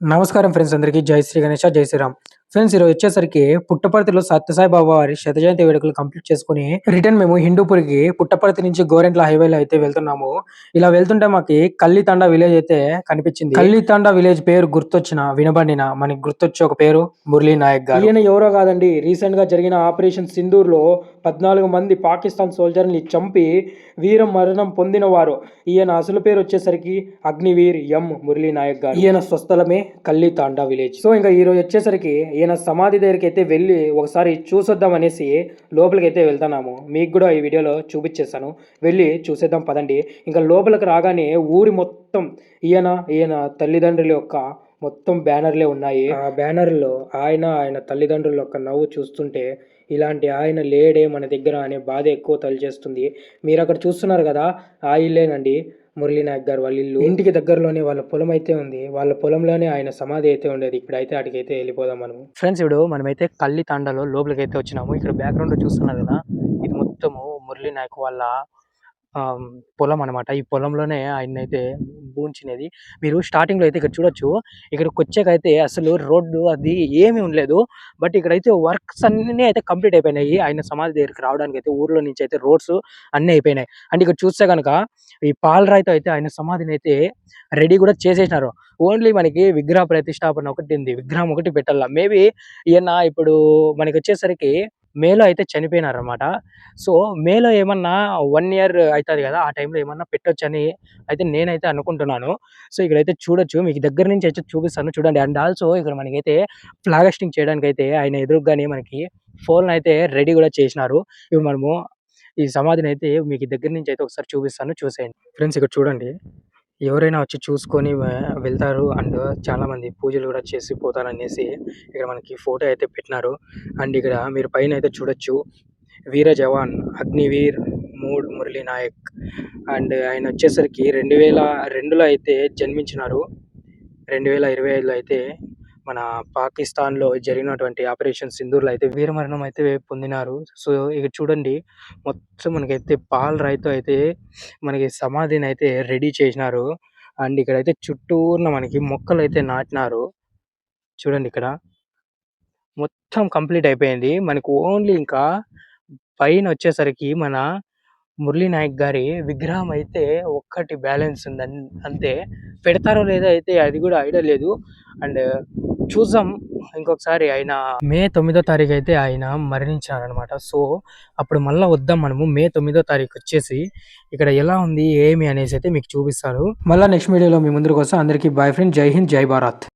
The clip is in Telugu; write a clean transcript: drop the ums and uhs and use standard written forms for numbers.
నమస్కారం ఫ్రెండ్స్ అందరికీ జై శ్రీ గణేష జై శ్రీరామ్. ఫ్రెండ్స్ ఈరోజు వచ్చేసరికి పుట్టపర్తిలో సత్యసాయి బాబా వారి శత జయంతి వేడుకలు కంప్లీట్ చేసుకుని రిటర్న్ మేము హిందూపూర్కి పుట్టపర్తి నుంచి గోరెంట్ల హైవేలో అయితే వెళ్తున్నాము. ఇలా వెళ్తుంటే మాకు కల్లితాండా విలేజ్ అయితే కనిపించింది. కల్లితాండా విలేజ్ పేరు గుర్తొచ్చిన వినబడిన మనకి గుర్తొచ్చే ఒక పేరు మురళీ నాయక్ గారు. ఈయన ఎవరో కాదండి, రీసెంట్ గా జరిగిన ఆపరేషన్ సింధూర్ లో 14 మంది పాకిస్తాన్ సోల్జర్ని చంపి వీర మరణం పొందిన వారు. ఈయన అసలు పేరు వచ్చేసరికి అగ్నివీర్ ఎం మురళీ నాయక్ గారు. ఈయన స్వస్థలమే కల్లితాండా విలేజ్. సో ఇంకా ఈ రోజు వచ్చేసరికి ఈయన సమాధి దగ్గరికి అయితే వెళ్ళి ఒకసారి చూసొద్దాం అనేసి లోపలికి అయితే వెళ్తున్నాము. మీకు కూడా ఈ వీడియోలో చూపించేస్తాను, వెళ్ళి చూసేద్దాం పదండి. ఇంకా లోపలికి రాగానే ఊరి మొత్తం ఈయన తల్లిదండ్రుల యొక్క మొత్తం బ్యానర్లే ఉన్నాయి. ఆ బ్యానర్లో ఆయన తల్లిదండ్రుల యొక్క నవ్వు చూస్తుంటే ఇలాంటి ఆయన లేడే మన దగ్గర అనే బాధ ఎక్కువ తలిచేస్తుంది. మీరు అక్కడ చూస్తున్నారు కదా, ఆ ఇల్లేనండి మురళీ నాయక్ గారు వాళ్ళ ఇల్లు. ఇంటికి దగ్గరలోనే వాళ్ళ పొలం అయితే ఉంది. వాళ్ళ పొలంలోనే ఆయన సమాధి అయితే ఉండేది. ఇప్పుడైతే అటుకైతే వెళ్ళిపోదాం మనం. ఫ్రెండ్స్ ఇప్పుడు మనమైతే కల్లితాండాలో లోపలికి అయితే వచ్చినాము. ఇక్కడ బ్యాక్గ్రౌండ్ చూస్తున్నారు కదా, ఇది మొత్తము మురళీ నాయక్ వాళ్ళ పొలం అనమాట. ఈ పొలంలోనే ఆయనైతే బూంచినది. మీరు స్టార్టింగ్లో అయితే ఇక్కడ చూడొచ్చు. ఇక్కడికి వచ్చాకైతే అసలు రోడ్డు అది ఏమీ ఉండలేదు. బట్ ఇక్కడైతే వర్క్స్ అన్నీ అయితే కంప్లీట్ అయిపోయినాయి. ఆయన సమాధి దగ్గరికి రావడానికి అయితే ఊర్లో నుంచి అయితే రోడ్స్ అన్నీ అయిపోయినాయి. అంటే ఇక్కడ చూస్తే కనుక ఈ పాలరాయితో అయితే ఆయన సమాధిని అయితే రెడీ కూడా చేసేసినారు. ఓన్లీ మనకి విగ్రహ ప్రతిష్టాపన ఒకటి ఉంది, విగ్రహం ఒకటి పెట్టాల. మేబీ ఈయన ఇప్పుడు మనకి వచ్చేసరికి మేలో అయితే చనిపోయినారనమాట. సో మేలో ఏమన్నా 1 ఇయర్ అవుతుంది కదా, ఆ టైంలో ఏమన్నా పెట్టొచ్చని అయితే నేనైతే అనుకుంటున్నాను. సో ఇక్కడైతే చూడొచ్చు, మీకు దగ్గర నుంచి అయితే చూపిస్తాను చూడండి. అండ్ ఆల్సో ఇక్కడ మనకైతే ఫ్లాగ్ హోస్టింగ్ చేయడానికి అయితే ఆయన ఎదురుగానే మనకి ఫోన్ అయితే రెడీ కూడా చేసినారు. ఇప్పుడు మనము ఈ సమాధిని అయితే మీకు దగ్గర నుంచి అయితే ఒకసారి చూపిస్తాను, చూసేయండి. ఫ్రెండ్స్ ఇక్కడ చూడండి, ఎవరైనా వచ్చి చూసుకొని వెళ్తారు. అండ్ చాలా మంది పూజలు కూడా చేసి పోతారనేసి ఇక్కడ మనకి ఫోటో అయితే పెట్టినారు. అండ్ ఇక్కడ మీరు పైన అయితే చూడొచ్చు, వీర జవాన్ అగ్నివీర్ మురళీ నాయక్. అండ్ ఆయన వచ్చేసరికి 2002లో అయితే జన్మించినారు. 2025లో అయితే మన పాకిస్తాన్లో జరిగినటువంటి ఆపరేషన్ సింధూర్లో అయితే వీరమరణం అయితే పొందినారు. సో ఇక చూడండి, మొత్తం మనకైతే పాలరాయితో అయితే మనకి సమాధిని అయితే రెడీ చేసినారు. అండ్ ఇక్కడైతే చుట్టూరున మనకి మొక్కలు అయితే నాటినారు. చూడండి ఇక్కడ మొత్తం కంప్లీట్ అయిపోయింది. మనకు ఓన్లీ ఇంకా పైన వచ్చేసరికి మన మురళీ నాయక్ గారి విగ్రహం అయితే ఒక్కటి బ్యాలెన్స్ ఉంది అంతే. పెడతారో లేదో అయితే అది కూడా ఐడియా లేదు. అండ్ చూద్దాం ఇంకొకసారి. ఆయన మే 9వ తారీఖు అయితే ఆయన మరణించారనమాట. సో అప్పుడు మళ్ళీ వద్దాం మనము. మే 9వ తారీఖు వచ్చేసి ఇక్కడ ఎలా ఉంది ఏమి అనేసి అయితే మీకు చూపిస్తారు. మళ్ళీ నెక్స్ట్ వీడియోలో మీ ముందుకు వస్తాం. అందరికీ బాయ్ ఫ్రెండ్, జై హింద్, జై భారత్.